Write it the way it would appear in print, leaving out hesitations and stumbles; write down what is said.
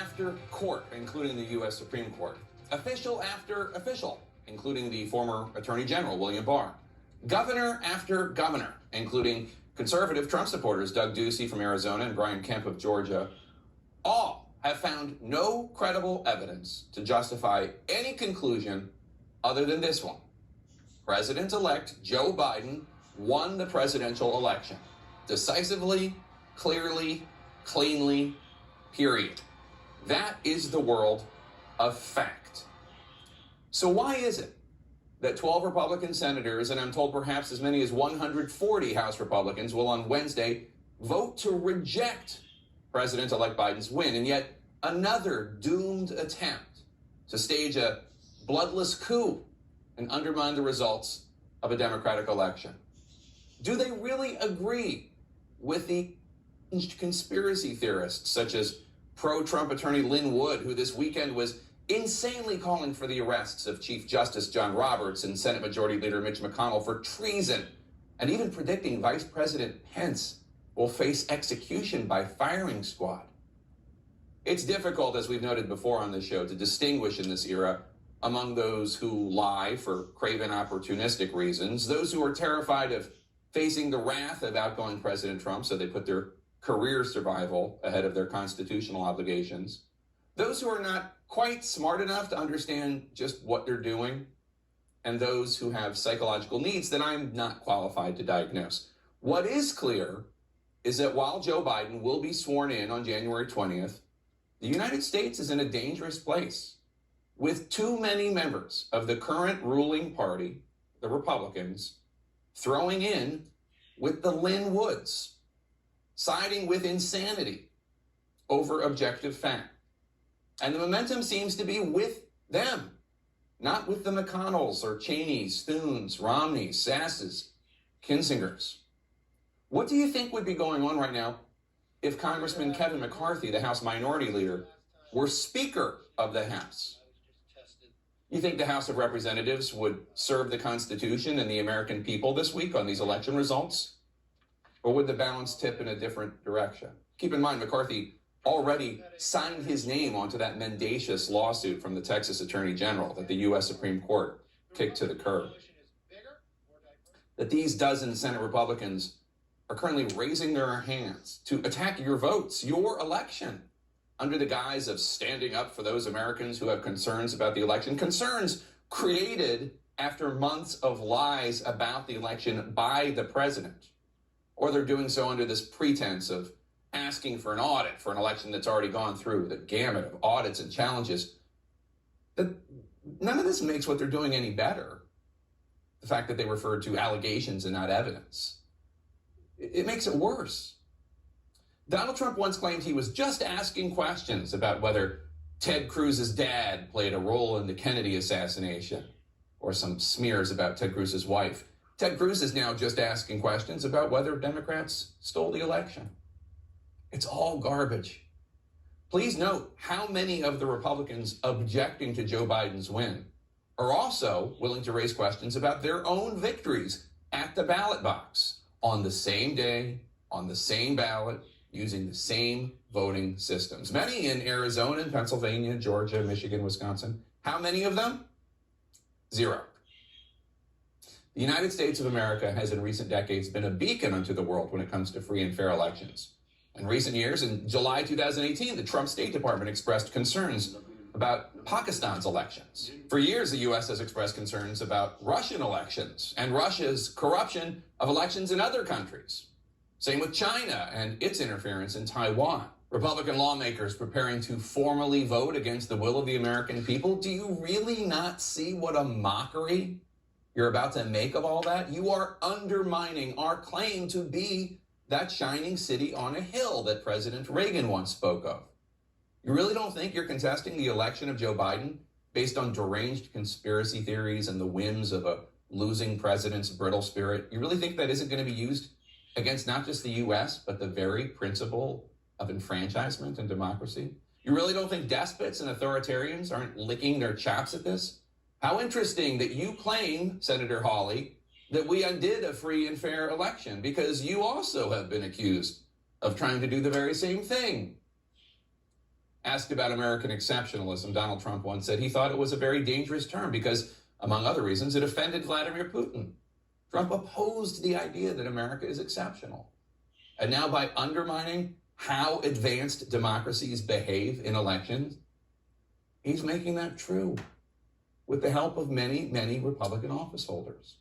after court, including the U.S. Supreme Court. Official after official, including the former Attorney General, William Barr. Governor after governor, including conservative Trump supporters, Doug Ducey from Arizona and Brian Kemp of Georgia, all have found no credible evidence to justify any conclusion other than this one. President-elect Joe Biden won the presidential election decisively, clearly, cleanly, period. That is the world of fact. So why is it that 12 Republican senators, and I'm told perhaps as many as 140 House Republicans, will on Wednesday vote to reject President-elect Biden's win, and yet another doomed attempt to stage a bloodless coup and undermine the results of a Democratic election? Do they really agree with the conspiracy theorists such as pro-Trump attorney Lin Wood, who this weekend was insanely calling for the arrests of Chief Justice John Roberts and Senate Majority Leader Mitch McConnell for treason, and even predicting Vice President Pence will face execution by firing squad? It's difficult, as we've noted before on this show, to distinguish in this era among those who lie for craven opportunistic reasons, those who are terrified of facing the wrath of outgoing President Trump, so they put their career survival ahead of their constitutional obligations, those who are not quite smart enough to understand just what they're doing, and those who have psychological needs that I'm not qualified to diagnose. What is clear is that while Joe Biden will be sworn in on January 20th, the United States is in a dangerous place, with too many members of the current ruling party, the Republicans, throwing in with the Lin Woods, siding with insanity over objective fact. And the momentum seems to be with them, not with the McConnells or Cheneys, Thunes, Romneys, Sasses, Kinsingers. What do you think would be going on right now if Congressman Kevin McCarthy, the House Minority Leader, were Speaker of the House? You think the House of Representatives would serve the Constitution and the American people this week on these election results? Or would the balance tip in a different direction? Keep in mind, McCarthy already signed his name onto that mendacious lawsuit from the Texas Attorney General that the U.S. Supreme Court kicked to the curb. That these dozen Senate Republicans are currently raising their hands to attack your votes, your election, under the guise of standing up for those Americans who have concerns about the election, concerns created after months of lies about the election by the president. Or they're doing so under this pretense of asking for an audit for an election that's already gone through the gamut of audits and challenges. None of this makes what they're doing any better. The fact that they referred to allegations and not evidence, it makes it worse. Donald Trump once claimed he was just asking questions about whether Ted Cruz's dad played a role in the Kennedy assassination, or some smears about Ted Cruz's wife. Ted Cruz is now just asking questions about whether Democrats stole the election. It's all garbage. Please note how many of the Republicans objecting to Joe Biden's win are also willing to raise questions about their own victories at the ballot box on the same day, on the same ballot, using the same voting systems. Many in Arizona and Pennsylvania, Georgia, Michigan, Wisconsin. How many of them? Zero. The United States of America has in recent decades been a beacon unto the world when it comes to free and fair elections. In recent years, in July 2018, the Trump State Department expressed concerns about Pakistan's elections. For years, the U.S. has expressed concerns about Russian elections and Russia's corruption of elections in other countries. Same with China and its interference in Taiwan. Republican lawmakers preparing to formally vote against the will of the American people. Do you really not see what a mockery you're about to make of all that? You are undermining our claim to be that shining city on a hill that President Reagan once spoke of. You really don't think you're contesting the election of Joe Biden based on deranged conspiracy theories and the whims of a losing president's brittle spirit? You really think that isn't going to be used against not just the U.S., but the very principle of enfranchisement and democracy? You really don't think despots and authoritarians aren't licking their chops at this? How interesting that you claim, Senator Hawley, that we undid a free and fair election, because you also have been accused of trying to do the very same thing. Asked about American exceptionalism, Donald Trump once said he thought it was a very dangerous term because, among other reasons, it offended Vladimir Putin. Trump opposed the idea that America is exceptional. And now by undermining how advanced democracies behave in elections, he's making that true with the help of many, many Republican office holders.